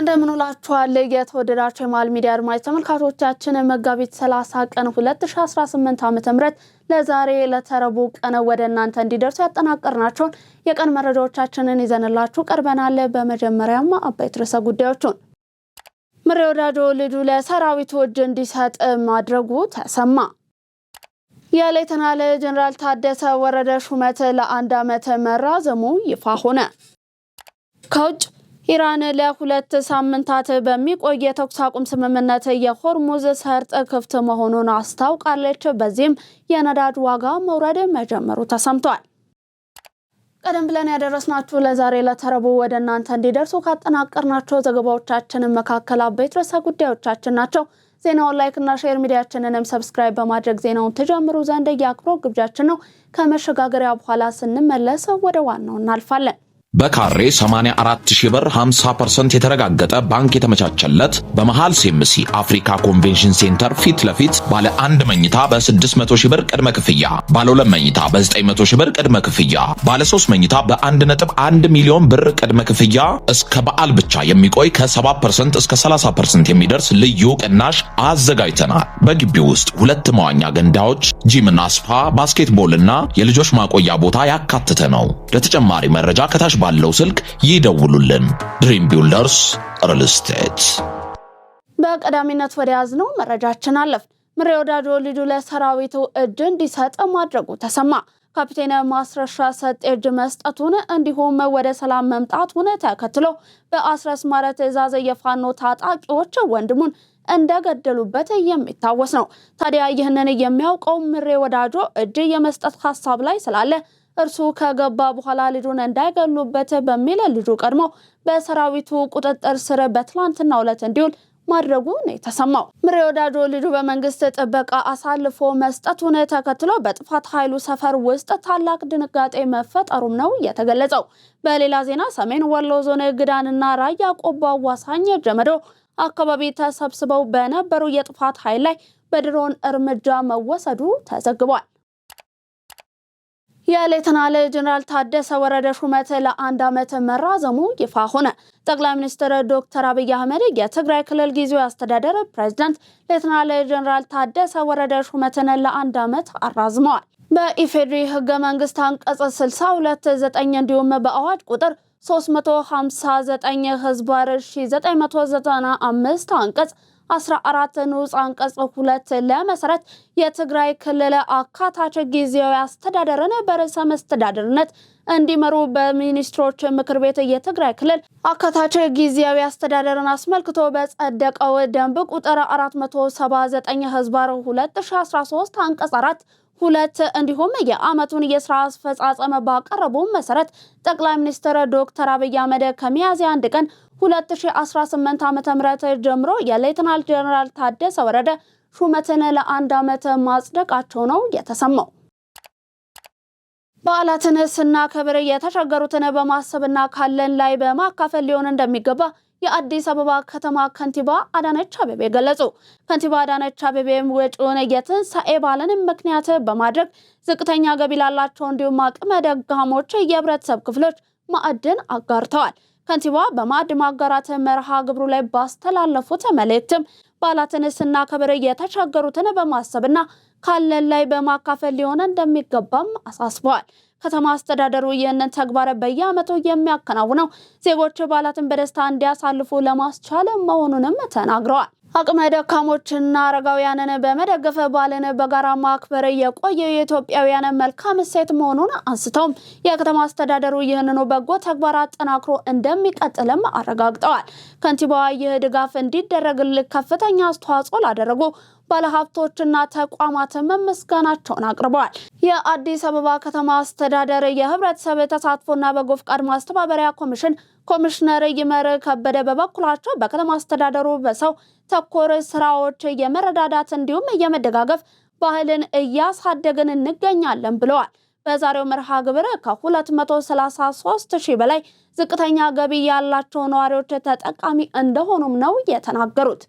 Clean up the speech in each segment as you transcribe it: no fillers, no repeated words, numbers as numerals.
እንደምንላችኋል የተወደዳችሁ የማል ሚዲያ አድማጭ ተመልካቾቻችን መጋቢት 30 ቀን 2018 ዓ.ም ለዛሬ ለተረቡ ቀን ወደ እናንተ እንዲደርሱ ያጠናቀርናቸው የቀን መረጃዎቻችንን ይዘንላችሁ ቀርበናል። በመጀመሪያም አበይት ርዕሰ ጉዳዮችን ምሬ ወዳጆ ልጁ ለሰራዊቱ እጅ እንዲሰጥ ማድረጉ ተሰማ። የሌተናል ጀነራል ታደሰ ወረደ ሹመት ለአንድ ዓመት መራዘሙ ይፋ ሆነ። ከውጭ ኢራን ለሁለት ሳምንታት በሚቆይ የተኩስ አቁም ስምምነት የሆርሙዝ ሰርጥ ክፍት መሆኑን አስታውቃለች። በዚህም የነዳጅ ዋጋ መውረድ መጀመሩ ተሰምቷል። ቀደም ብለን ያደረስናችሁ ለዛሬ ለተረቡ ወደ እናንተ እንዲደርሱ ካጠናቀርናቸው ዘገባዎቻችን መካከል አበይት ርዕሰ ጉዳዮቻችን ናቸው። ዜናውን ላይክ እና ሼር ሚዲያችንንም ሰብስክራይብ በማድረግ ዜናውን ተጀምሩ ዘንድ የአክብሮት ግብዣችን ነው። ከመሸጋገሪያ በኋላ ስንመለስ ወደ ዋናው እናልፋለን። በካሬ 84,000 ብር 50% የተረጋገጠ ባንክ የተመቻቸለት በመሃል ሲኤምሲ አፍሪካ ኮንቬንሽን ሴንተር ፊት ለፊት ባለ 1 መኝታ በ600,000 ብር ቅድመ ክፍያ፣ ባለ 2 መኝታ በ900,000 ብር ቅድመ ክፍያ፣ ባለ 3 መኝታ በ1.1 ሚሊዮን ብር ቅድመ ክፍያ እስከ በዓል ብቻ የሚቆይ ከ7% እስከ 30% የሚደርስ ልዩ ቅናሽ አዘጋጅተናል። በግቢው ውስጥ 2 መዋኛ ገንዳዎች፣ ጂምና ስፓ፣ ባስኬትቦልና የልጆች ማቆያ ቦታ ያካተተ ነው። ለተጨማሪ መረጃ ከታች ባለው ስልክ ይደውሉልን። ድሪም ቢልደርስ ሪል ስቴት። በቀዳሚነት ወደ ያዝነው መረጃችን አለፍ። ምሬ ወዳጆ ልጁ ለሰራዊቱ እጅ እንዲሰጥ ማድረጉ ተሰማ። ካፒቴን ማስረሻ ሰጥ እጅ መስጠቱን እንዲሁም ወደ ሰላም መምጣቱን ተከትሎ በአስረስማረ ትዕዛዝ የፋኖ ታጣቂዎች ወንድሙን እንደገደሉበት የሚታወስ ነው። ታዲያ ይህንን የሚያውቀው ምሬ ወዳጆ እጅ የመስጠት ሐሳብ ላይ ስላለ እርሱ ከገባ በኋላ ልጁን እንዳይገሉበት በሚል ልጁ ቀድሞ በሰራዊቱ ቁጥጥር ስር በትላንትናው ዕለት እንዲውል ማድረጉ ነው የተሰማው። ምሬ ወዳጆ ልጁ በመንግስት ጥበቃ አሳልፎ መስጠቱን ተከትሎ በጥፋት ኃይሉ ሰፈር ውስጥ ታላቅ ድንጋጤ መፈጠሩም ነው የተገለጸው። በሌላ ዜና ሰሜን ወሎ ዞን ግዳንና ራያ ቆቦ አዋሳኝ ጀመዶ አካባቢ ተሰብስበው በነበሩ የጥፋት ኃይል ላይ በድሮን እርምጃ መወሰዱ ተዘግቧል። የሌተናል ጀነራል ታደሰ ወረደ ሹመት ለአንድ ዓመት መራዘሙ ይፋ ሆነ። ጠቅላይ ሚኒስትር ዶክተር አብይ አህመድ የትግራይ ክልል ጊዜያዊ አስተዳደር ፕሬዝዳንት ሌተናል ጀነራል ታደሰ ወረደ ሹመትን ለአንድ ዓመት አራዝመዋል። በኢፌድሪ ህገ መንግስት አንቀጽ 62(9) እንዲሁም በአዋጅ ቁጥር 359 ህዝባር 1995 አንቀጽ 14 ንዑስ አንቀጽ 2 ለመሰረት የትግራይ ክልል አካታች ጊዜያዊ አስተዳደርን በርዕሰ መስተዳድርነት እንዲመሩ በሚኒስትሮች ምክር ቤት የትግራይ ክልል አካታች ጊዜያዊ አስተዳደርን አስመልክቶ በጸደቀው ደንብ ቁጥር 479 ህዝባር 2013 አንቀጽ 4 ሁለት እንዲሁም የአመቱን የሥራ አፈጻጸም ባቀረቡ መሰረት ጠቅላይ ሚኒስትር ዶክተር አብይ አህመድ ከሚያዝያ 1 ቀን 2018 ዓ.ም ጀምሮ የሌተናል ጀነራል ታደሰ ወረደ ሹመትን ለአንድ ዓመት ማጽደቃቸው ነው የተሰማው። በዓላትን ስናከብር የተቸገሩትን በማሰብና ካለን ላይ በማካፈል ሊሆን እንደሚገባ የአዲስ አበባ ከተማ ከንቲባ አዳነች አቤቤ ገለጹ። ከንቲባ አዳነች አቤቤም ወጪውን የትንሳኤ በዓልን ምክንያት በማድረግ ዝቅተኛ ገቢ ላላቸው እንዲሁም አቅመ ደካሞች የህብረተሰብ ክፍሎች ማዕድን አጋርተዋል። ከንቲባ በማዕድ ማጋራት መርሃ ግብሩ ላይ ባስተላለፉት መልእክትም በዓላትን ስናከብር የተቸገሩትን በማሰብና ካለን ላይ በማካፈል ሊሆን እንደሚገባም አሳስበዋል። ከተማ አስተዳደሩ ይህንን ተግባር በየዓመቱ የሚያከናውነው ዜጎች በዓላትን በደስታ እንዲያሳልፉ ለማስቻል መሆኑንም ተናግረዋል። አቅመ ደካሞችና አረጋውያንን በመደገፍ በዓልን በጋራ ማክበር የቆየው የኢትዮጵያውያን መልካም እሴት መሆኑን አንስተውም የከተማ አስተዳደሩ ይህንኑ በጎ ተግባር አጠናክሮ እንደሚቀጥልም አረጋግጠዋል። ከንቲባዋ ይህ ድጋፍ እንዲደረግልን ከፍተኛ አስተዋጽኦ ላደረጉ ባለሀብቶችና ተቋማትም ምስጋናቸውን አቅርበዋል። የአዲስ አበባ ከተማ አስተዳደር የህብረተሰብ ተሳትፎና በጎ ፍቃድ ማስተባበሪያ ኮሚሽን ኮሚሽነር ይመር ከበደ በበኩላቸው በከተማ አስተዳደሩ በሰው ተኮር ስራዎች የመረዳዳት እንዲሁም የመደጋገፍ ባህልን እያሳደግን እንገኛለን ብለዋል። በዛሬው መርሃ ግብር ከ233,000 በላይ ዝቅተኛ ገቢ ያላቸው ነዋሪዎች ተጠቃሚ እንደሆኑም ነው የተናገሩት።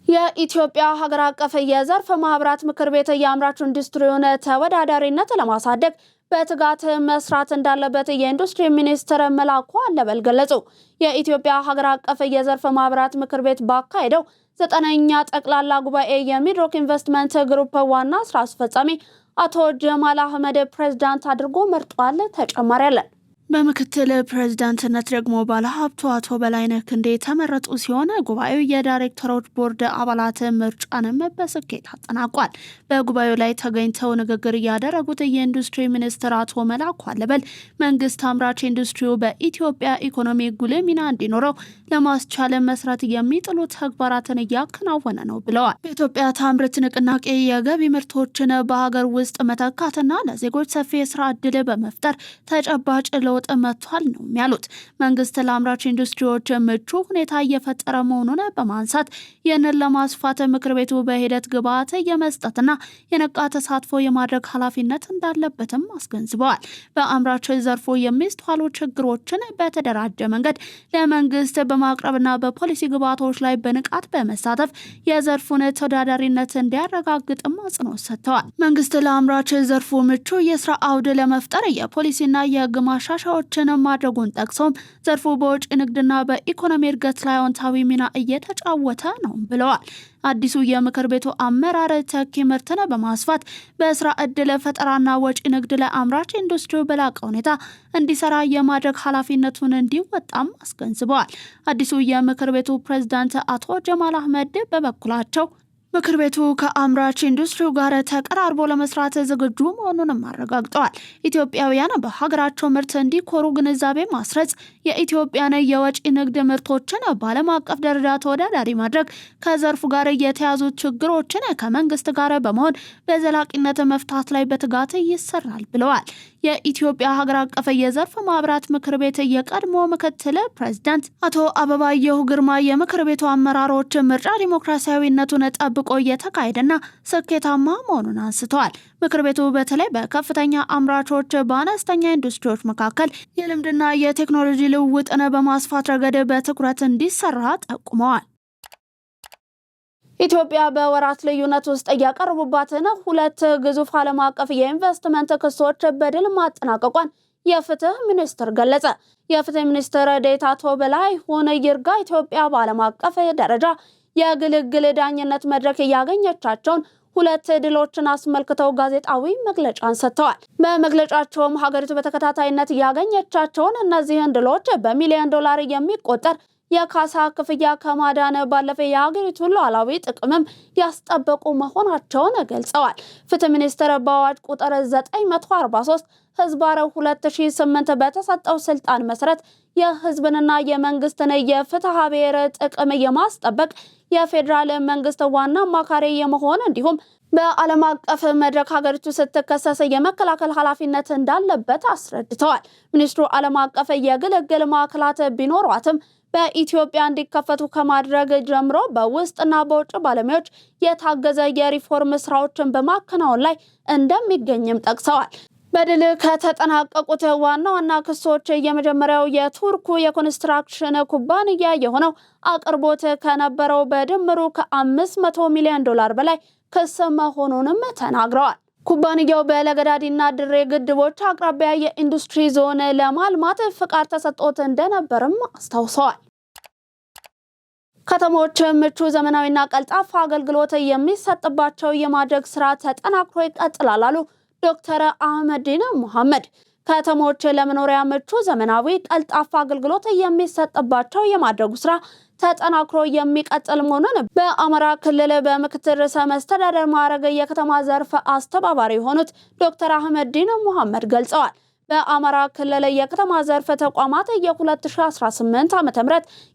የኢትዮጵያ ሀገር አቀፍ የዘርፍ ማህበራት ምክር ቤት የአምራች ኢንዱስትሪውን ተወዳዳሪነት ለማሳደግ በትጋት መስራት እንዳለበት የኢንዱስትሪ ሚኒስትር መላኩ አለበል ገለጹ። የኢትዮጵያ ሀገር አቀፍ የዘርፍ ማህበራት ምክር ቤት ባካሄደው 9ኛ ጠቅላላ ጉባኤ የሚድሮክ ኢንቨስትመንት ግሩፕ ዋና ስራ አስፈጻሚ አቶ ጀማል አህመድ ፕሬዝዳንት አድርጎ መርጧል። ተጨማሪ አለን። በምክትል ፕሬዝዳንትነት ደግሞ ባለሀብቱ አቶ በላይነህ ክንዴ የተመረጡ ሲሆን ጉባኤው የዳይሬክተሮች ቦርድ አባላት ምርጫንም በስኬት አጠናቋል። በጉባኤው ላይ ተገኝተው ንግግር ያደረጉት የኢንዱስትሪ ሚኒስትር አቶ መላኩ አለበል መንግስት አምራች ኢንዱስትሪው በኢትዮጵያ ኢኮኖሚ ጉልህ ሚና እንዲኖረው ለማስቻል መሰረት የሚጥሉ ተግባራትን እያከናወነ ነው ብለዋል። በኢትዮጵያ ታምርት ንቅናቄ የገቢ ምርቶችን በሀገር ውስጥ መተካትና ለዜጎች ሰፊ የስራ ዕድል በመፍጠር ተጨባጭ ለውጥ መጥቷል ነው ያሉት። መንግስት ለአምራች ኢንዱስትሪዎች ምቹ ሁኔታ እየፈጠረ መሆኑን በማንሳት ይህንን ለማስፋት ምክር ቤቱ በሂደት ግብዓት የመስጠትና የነቃ ተሳትፎ የማድረግ ኃላፊነት እንዳለበትም አስገንዝበዋል። በአምራች ዘርፉ የሚስተዋሉ ችግሮችን በተደራጀ መንገድ ለመንግስት በማቅረብና በፖሊሲ ግብዓቶች ላይ በንቃት በመሳተፍ የዘርፉን ተወዳዳሪነት እንዲያረጋግጥም አጽንኦት ሰጥተዋል። መንግስት ለአምራች ዘርፉ ምቹ የስራ አውድ ለመፍጠር የፖሊሲና የህግ ማሻሻያዎችን ማድረጉን ጠቅሰውም ዘርፉ በውጭ ንግድና በኢኮኖሚ እድገት ላይ አዎንታዊ ሚና እየተጫወተ ነው ብለዋል። አዲሱ የምክር ቤቱ አመራር ተኪ ምርትን በማስፋት በስራ ዕድል ፈጠራና ወጪ ንግድ ላይ አምራች ኢንዱስትሪው በላቀ ሁኔታ እንዲሰራ የማድረግ ኃላፊነቱን እንዲወጣም አስገንዝበዋል። አዲሱ የምክር ቤቱ ፕሬዝዳንት አቶ ጀማል አህመድ በበኩላቸው ምክር ቤቱ ከአምራች ኢንዱስትሪው ጋር ተቀራርቦ ለመስራት ዝግጁ መሆኑንም አረጋግጠዋል። ኢትዮጵያውያን በሀገራቸው ምርት እንዲኮሩ ግንዛቤ ማስረጽ፣ የኢትዮጵያን የወጪ ንግድ ምርቶችን በዓለም አቀፍ ደረጃ ተወዳዳሪ ማድረግ፣ ከዘርፉ ጋር የተያዙ ችግሮችን ከመንግስት ጋር በመሆን በዘላቂነት መፍታት ላይ በትጋት ይሰራል ብለዋል። የኢትዮጵያ ሀገር አቀፍ የዘርፍ ማህበራት ምክር ቤት የቀድሞ ምክትል ፕሬዝዳንት አቶ አበባየሁ ግርማ የምክር ቤቱ አመራሮች ምርጫ ዲሞክራሲያዊነቱን ጠብቆ እየተካሄደና ስኬታማ መሆኑን አንስተዋል። ምክር ቤቱ በተለይ በከፍተኛ አምራቾች በአነስተኛ ኢንዱስትሪዎች መካከል የልምድና የቴክኖሎጂ ልውውጥን በማስፋት ረገድ በትኩረት እንዲሰራ ጠቁመዋል። ኢትዮጵያ በወራት ልዩነት ውስጥ ያቀረቡባትን 2 ግዙፍ ዓለም አቀፍ የኢንቨስትመንት ክሶች በድል ማጠናቀቋን የፍትህ ሚኒስትር ገለጸ። የፍትህ ሚኒስትር ዴኤታ አቶ በላይነህ ይርጋ ኢትዮጵያ በዓለም አቀፍ ደረጃ የግልግል ዳኝነት መድረክ ያገኘቻቸውን 2 ድሎችን አስመልክተው ጋዜጣዊ መግለጫን ሰጥተዋል። በመግለጫቸውም ሀገሪቱ በተከታታይነት ያገኘቻቸውን እነዚህን ድሎች በሚሊዮን ዶላር የሚቆጠር የካሳ ክፍያ ከማዳን ባለፈ የሀገሪቱን ሉዓላዊ ጥቅምም ያስጠበቁ መሆናቸውን ገልጸዋል። ፍትህ ሚኒስቴር በአዋጅ ቁጥር 944/2008 በተሰጠው ስልጣን መሰረት የህዝብንና የመንግስትን የፍትሐ ብሔር ጥቅም የማስጠበቅ የፌዴራል መንግስት ዋና አማካሪ የመሆን እንዲሁም በዓለም አቀፍ መድረክ ሀገሪቱ ስትከሰስ የመከላከል ኃላፊነት እንዳለበት አስረድተዋል። ሚኒስትሩ ዓለም አቀፍ የግልግል ማዕከላት ቢኖሯትም በኢትዮጵያ እንዲከፈቱ ከማድረግ ጀምሮ በውስጥና በውጭ ባለሙያዎች የታገዘ የሪፎርም ስራዎችን በማከናወን ላይ እንደሚገኝም ጠቅሰዋል። በድል ከተጠናቀቁት ዋና ዋና ክሶች የመጀመሪያው የቱርኩ የኮንስትራክሽን ኩባንያ የሆነው አቅርቦት ከነበረው በድምሩ ከ500 ሚሊዮን ዶላር በላይ ክስ መሆኑንም ተናግረዋል። ኩባንያው በለገዳዲና ድሬ ግድቦች አቅራቢያ የኢንዱስትሪ ዞን ለማልማት ፍቃድ ተሰጥቶት እንደነበርም አስታውሰዋል። ከተሞች ምቹ ዘመናዊና ቀልጣፋ አገልግሎት የሚሰጥባቸው የማድረግ ስራ ተጠናክሮ ይቀጥላል አሉ ዶክተር አህመዲን መሐመድ። ከተሞች ለመኖሪያ ምቹ ዘመናዊ ቀልጣፋ አገልግሎት የሚሰጥባቸው የማድረጉ ስራ ተጠናክሮ የሚቀጥል መሆኑን በአማራ ክልል በምክትል ርዕሰ መስተዳድር ማዕረግ የከተማ ዘርፍ አስተባባሪ የሆኑት ዶክተር አህመዲን መሐመድ ገልጸዋል። በአማራ ክልል የከተማ ዘርፍ ተቋማት የ2018 ዓ.ም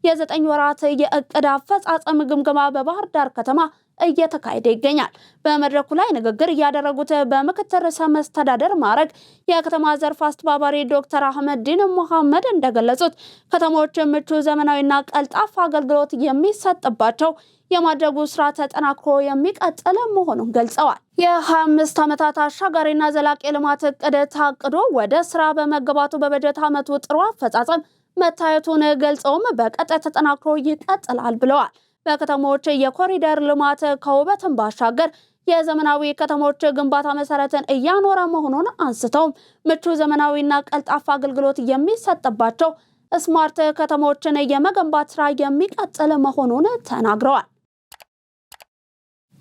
የ9 ወራት የእቅድ አፈጻጸም ግምገማ በባህር ዳር ከተማ እየተካሄደ ይገኛል። በመድረኩ ላይ ንግግር ያደረጉት በምክትል ርዕሰ መስተዳድር ማዕረግ የከተማ ዘርፍ አስተባባሪ ዶክተር አህመዲን መሐመድ እንደገለጹት ከተሞች ምቹ ዘመናዊና ቀልጣፋ አገልግሎት የሚሰጥባቸው የማድረጉ ስራ ተጠናክሮ የሚቀጥል መሆኑን ገልጸዋል። የ25 ዓመታት አሻጋሪና ዘላቂ ልማት እቅድ ታቅዶ ወደ ስራ በመገባቱ በበጀት ዓመቱ ጥሩ አፈጻጸም መታየቱን ገልጸውም በቀጣይ ተጠናክሮ ይቀጥላል ብለዋል። በከተሞች የኮሪደር ልማት ከውበትን ባሻገር የዘመናዊ ከተሞች ግንባታ መሰረትን እያኖረ መሆኑን አንስተው ምቹ ዘመናዊና ቀልጣፋ አገልግሎት የሚሰጥባቸው ስማርት ከተሞችን የመገንባት ስራ የሚቀጥል መሆኑን ተናግረዋል።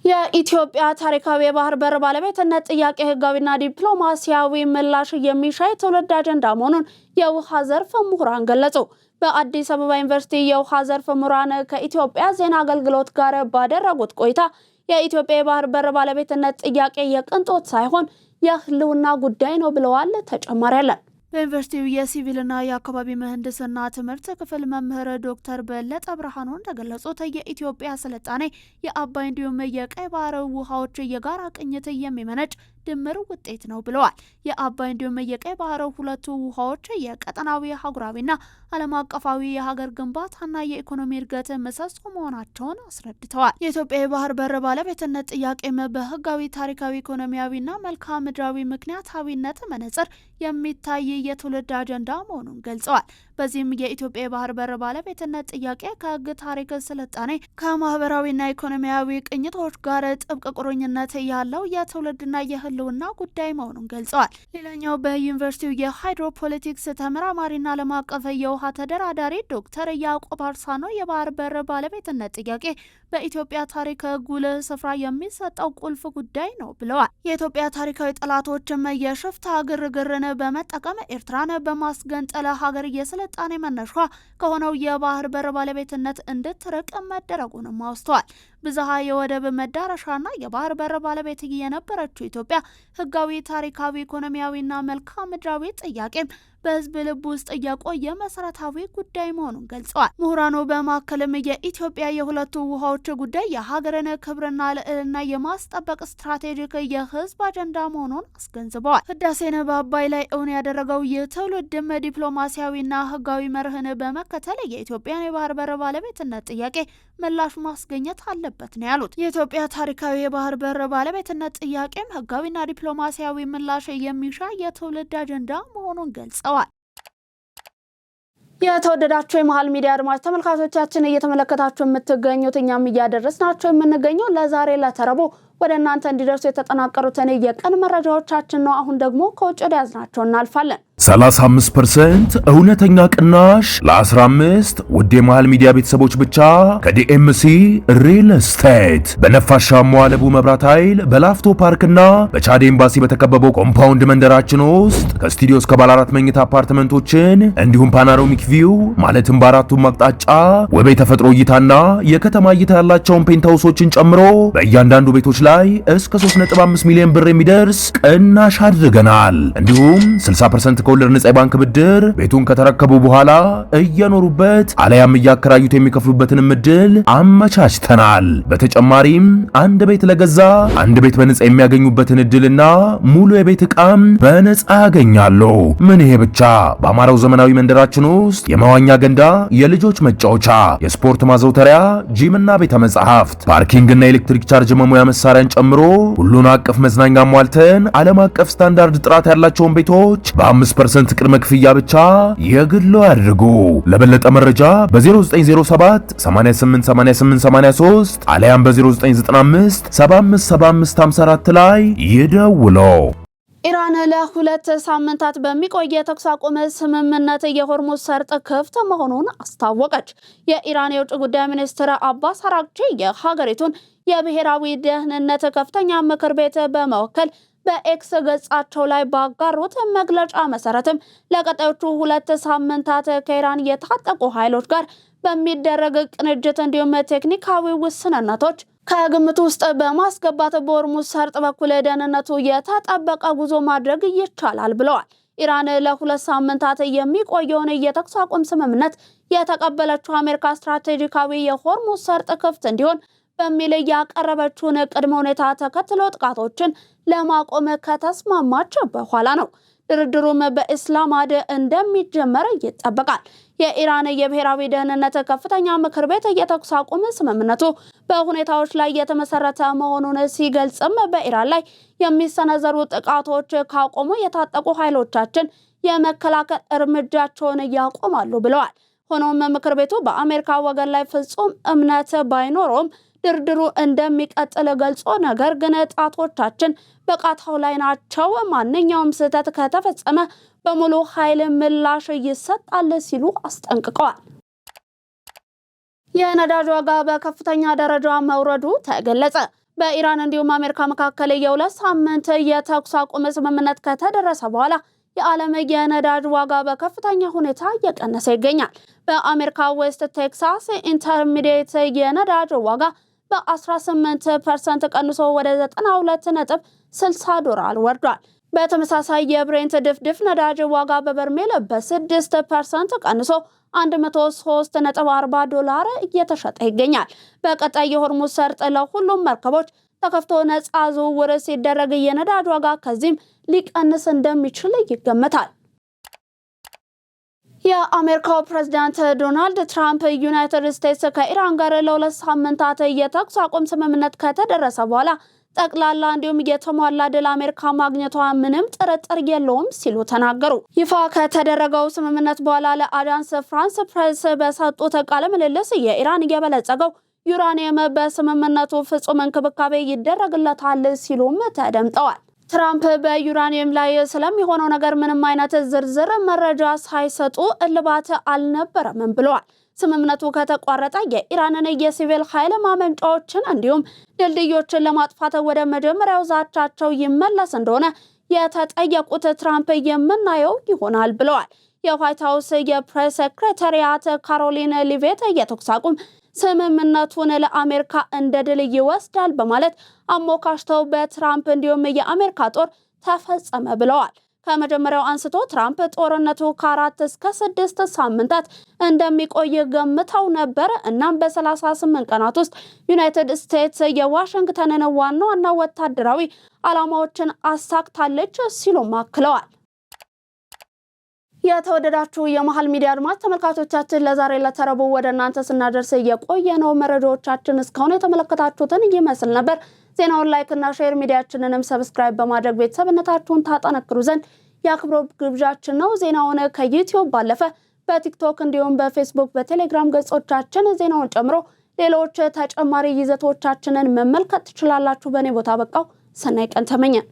የኢትዮጵያ ታሪካዊ የባህር በር ባለቤትነት ጥያቄ ህጋዊና ዲፕሎማሲያዊ ምላሽ የሚሻ የትውልድ አጀንዳ መሆኑን የውሃ ዘርፍ ምሁራን ገለጹ። በአዲስ አበባ ዩኒቨርሲቲ የውሃ ዘርፍ ምሁራን ከኢትዮጵያ ዜና አገልግሎት ጋር ባደረጉት ቆይታ የኢትዮጵያ የባህር በር ባለቤትነት ጥያቄ የቅንጦት ሳይሆን የህልውና ጉዳይ ነው ብለዋል። ተጨማሪ አለን። በዩኒቨርሲቲው የሲቪልና የአካባቢ ምህንድስና ትምህርት ክፍል መምህር ዶክተር በለጠ ብርሃኑ እንደገለጹት የኢትዮጵያ ስልጣኔ የአባይ እንዲሁም የቀይ ባህር ውሃዎች የጋራ ቅኝት የሚመነጭ ድምር ውጤት ነው ብለዋል። የአባይ እንዲሁም የቀይ ባህር ሁለቱ ውሃዎች የቀጠናዊ አህጉራዊና ዓለም አቀፋዊ የሀገር ግንባታና የኢኮኖሚ እድገት ምሰሶ መሆናቸውን አስረድተዋል። የኢትዮጵያ የባህር በር ባለቤትነት ጥያቄም በህጋዊ፣ ታሪካዊ፣ ኢኮኖሚያዊና መልክዓ ምድራዊ ምክንያታዊነት መነጽር የሚታይ የትውልድ አጀንዳ መሆኑን ገልጸዋል። በዚህም የኢትዮጵያ የባህር በር ባለቤትነት ጥያቄ ከህግ፣ ታሪክ፣ ስልጣኔ ከማህበራዊና ኢኮኖሚያዊ ቅኝቶች ጋር ጥብቅ ቁርኝነት ያለው የትውልድና የህልውና ጉዳይ መሆኑን ገልጸዋል። ሌላኛው በዩኒቨርሲቲው የሃይድሮፖለቲክስ ተመራማሪና ዓለም አቀፍ የውሃ ተደራዳሪ ዶክተር ያዕቆብ አርሳኖ የባህር በር ባለቤትነት ጥያቄ በኢትዮጵያ ታሪክ ጉልህ ስፍራ የሚሰጠው ቁልፍ ጉዳይ ነው ብለዋል። የኢትዮጵያ ታሪካዊ ጠላቶችም የሽፍታ ግርግርን በመጠቀም ኤርትራን በማስገንጠል ሀገር የስልጣኔ መነሻ ከሆነው የባህር በር ባለቤትነት እንድትርቅ መደረጉንም አውስተዋል። ብዝሃ የወደብ መዳረሻና የባህር በር ባለቤት የነበረችው ኢትዮጵያ ህጋዊ፣ ታሪካዊ፣ ኢኮኖሚያዊና መልክዓ ምድራዊ ጥያቄም በህዝብ ልብ ውስጥ የቆየ መሰረታዊ ጉዳይ መሆኑን ገልጸዋል። ምሁራኑ በማከልም የኢትዮጵያ የሁለቱ ውሃዎች ጉዳይ የሀገርን ክብርና ልዕልና የማስጠበቅ ስትራቴጂክ የህዝብ አጀንዳ መሆኑን አስገንዝበዋል። ህዳሴን በአባይ ላይ እውን ያደረገው ይህ ትውልድም ዲፕሎማሲያዊና ህጋዊ መርህን በመከተል የኢትዮጵያን የባህር በር ባለቤትነት ጥያቄ ምላሽ ማስገኘት አለበት ነው ያሉት። የኢትዮጵያ ታሪካዊ የባህር በር ባለቤትነት ጥያቄም ህጋዊና ዲፕሎማሲያዊ ምላሽ የሚሻ የትውልድ አጀንዳ መሆኑን ገልጸዋል። የተወደዳችሁ የመሃል ሚዲያ አድማጭ ተመልካቾቻችን እየተመለከታችሁ የምትገኙት እኛም እያደረስናችሁ የምንገኘው ለዛሬ ለተረቦ ወደ እናንተ እንዲደርሱ የተጠናቀሩትን የቀን መረጃዎቻችን ነው። አሁን ደግሞ ከውጭ ወደ ያዝናቸው እናልፋለን። 35% እውነተኛ ቅናሽ ለ15 ውድ የመሃል ሚዲያ ቤተሰቦች ብቻ ከዲኤምሲ ሪል ስቴት በነፋሻማው ለቡ መብራት ኃይል በላፍቶ ፓርክና በቻድ ኤምባሲ በተከበበው ኮምፓውንድ መንደራችን ውስጥ ከስቱዲዮ እስከ ባለ 4 መኝታ አፓርትመንቶችን እንዲሁም ፓኖራሚክ ቪው ማለትም በአራቱም አቅጣጫ ውብ የተፈጥሮ እይታና የከተማ እይታ ያላቸውን ፔንታውሶችን ጨምሮ በእያንዳንዱ ቤቶች ላይ እስከ 3.5 ሚሊዮን ብር የሚደርስ ቅናሽ አድርገናል። እንዲሁም 60% ከወለድ ነፃ የባንክ ብድር ቤቱን ከተረከቡ በኋላ እየኖሩበት አለያም እያከራዩት የሚከፍሉበትን እድል አመቻችተናል። በተጨማሪም አንድ ቤት ለገዛ አንድ ቤት በነፃ የሚያገኙበትን እድልና ሙሉ የቤት ዕቃም በነፃ ያገኛሉ። ምን ይሄ ብቻ! በአማራው ዘመናዊ መንደራችን ውስጥ የመዋኛ ገንዳ፣ የልጆች መጫወቻ፣ የስፖርት ማዘውተሪያ፣ ጂምና ቤተ መጻሕፍት፣ ፓርኪንግና ኤሌክትሪክ ቻርጅ መሙያ መሳሪያን ጨምሮ ሁሉን አቀፍ መዝናኛ ሟልተን ዓለም አቀፍ ስታንዳርድ ጥራት ያላቸውን ቤቶች በ5% ቅድመ ክፍያ ብቻ የግሎ ያድርጉ። ለበለጠ መረጃ በ0907 888883 አለያም በ0995 757554 ላይ ይደውሉ። ኢራን ለሁለት ሳምንታት በሚቆይ የተኩስ አቁም ስምምነት የሆርሙዝ ሰርጥ ክፍት መሆኑን አስታወቀች። የኢራን የውጭ ጉዳይ ሚኒስትር አባስ አራግቺ የሀገሪቱን የብሔራዊ ደህንነት ከፍተኛ ምክር ቤት በመወከል በኤክስ ገጻቸው ላይ ባጋሩት መግለጫ መሰረትም ለቀጣዮቹ 2 ሳምንታት ከኢራን የታጠቁ ኃይሎች ጋር በሚደረግ ቅንጅት እንዲሁም ቴክኒካዊ ውስንነቶች ከግምት ውስጥ በማስገባት በሆርሙዝ ሰርጥ በኩል ደህንነቱ የተጠበቀ ጉዞ ማድረግ ይቻላል ብለዋል። ኢራን ለ2 ሳምንታት የሚቆየውን የተኩስ አቁም ስምምነት የተቀበለችው አሜሪካ ስትራቴጂካዊ የሆርሙዝ ሰርጥ ክፍት እንዲሆን በሚል ያቀረበችውን ቅድመ ሁኔታ ተከትሎ ጥቃቶችን ለማቆም ከተስማማች በኋላ ነው። ድርድሩም በኢስላማባድ እንደሚጀመር ይጠበቃል። የኢራን የብሔራዊ ደህንነት ከፍተኛ ምክር ቤት የተኩስ አቁም ስምምነቱ በሁኔታዎች ላይ የተመሰረተ መሆኑን ሲገልጽም በኢራን ላይ የሚሰነዘሩ ጥቃቶች ካቆሙ የታጠቁ ኃይሎቻችን የመከላከል እርምጃቸውን ያቆማሉ ብለዋል። ሆኖም ምክር ቤቱ በአሜሪካ ወገን ላይ ፍጹም እምነት ባይኖረውም ድርድሩ እንደሚቀጥል ገልጾ ነገር ግን ጣቶቻችን በቃታው ላይ ናቸው፣ ማንኛውም ስህተት ከተፈጸመ በሙሉ ኃይል ምላሽ ይሰጣል ሲሉ አስጠንቅቀዋል። የነዳጅ ዋጋ በከፍተኛ ደረጃ መውረዱ ተገለጸ። በኢራን እንዲሁም አሜሪካ መካከል የሁለት ሳምንት የተኩስ አቁም ስምምነት ከተደረሰ በኋላ የዓለም የነዳጅ ዋጋ በከፍተኛ ሁኔታ እየቀነሰ ይገኛል። በአሜሪካ ዌስት ቴክሳስ ኢንተርሚዲየት የነዳጅ ዋጋ በ18% ቀንሶ ወደ $92.60 ወርዷል። በተመሳሳይ የብሬንት ድፍድፍ ነዳጅ ዋጋ በበርሜል በ6% ቀንሶ $103.40 እየተሸጠ ይገኛል። በቀጣይ የሆርሙዝ ሰርጥ ለሁሉም መርከቦች ተከፍቶ ነፃ ዝውውር ሲደረግ የነዳጅ ዋጋ ከዚህም ሊቀንስ እንደሚችል ይገመታል። የአሜሪካው ፕሬዝዳንት ዶናልድ ትራምፕ ዩናይትድ ስቴትስ ከኢራን ጋር ለሁለት ሳምንታት የተኩስ አቁም ስምምነት ከተደረሰ በኋላ ጠቅላላ እንዲሁም የተሟላ ድል አሜሪካ ማግኘቷ ምንም ጥርጥር የለውም ሲሉ ተናገሩ። ይፋ ከተደረገው ስምምነት በኋላ ለአጃንስ ፍራንስ ፕሬስ በሰጡት ቃለ ምልልስ የኢራን የበለጸገው ዩራኒየም በስምምነቱ ፍጹም እንክብካቤ ይደረግለታል ሲሉም ተደምጠዋል። ትራምፕ በዩራኒየም ላይ ስለሚሆነው ነገር ምንም አይነት ዝርዝር መረጃ ሳይሰጡ እልባት አልነበረም ብለዋል። ስምምነቱ ከተቋረጠ የኢራንን የሲቪል ኃይል ማመንጫዎችን እንዲሁም ድልድዮችን ለማጥፋት ወደ መጀመሪያው ዛቻቸው ይመለስ እንደሆነ የተጠየቁት ትራምፕ የምናየው ይሆናል ብለዋል። የዋይት ሃውስ የፕሬስ ሴክሬታሪያት ካሮሊን ሊቬት የተኩስ አቁም ስምምነቱን ለአሜሪካ እንደ ድል ይወስዳል በማለት አሞካሽተው በትራምፕ እንዲሁም የአሜሪካ ጦር ተፈጸመ ብለዋል። ከመጀመሪያው አንስቶ ትራምፕ ጦርነቱ ከ4 እስከ 6 ሳምንታት እንደሚቆይ ገምተው ነበር። እናም በ38 ቀናት ውስጥ ዩናይትድ ስቴትስ የዋሽንግተንን ዋና ወታደራዊ ዓላማዎችን አሳክታለች ሲሉ አክለዋል። የተወደዳችሁ የመሃል ሚዲያ አድማጭ ተመልካቾቻችን ለዛሬ ለተረቡ ወደ እናንተ ስናደርስ የቆየነው መረጃዎቻችን እስካሁን የተመለከታችሁትን ይመስል ነበር። ዜናውን ላይክ እና ሼር ሚዲያችንንም ሰብስክራይብ በማድረግ ቤተሰብነታችሁን ታጠነክሩ ዘንድ የአክብሮት ግብዣችን ነው። ዜናውን ከዩቲዩብ ባለፈ በቲክቶክ እንዲሁም በፌስቡክ በቴሌግራም ገጾቻችን ዜናውን ጨምሮ ሌሎች ተጨማሪ ይዘቶቻችንን መመልከት ትችላላችሁ። በእኔ ቦታ በቃው። ሰናይ ቀን ተመኘን።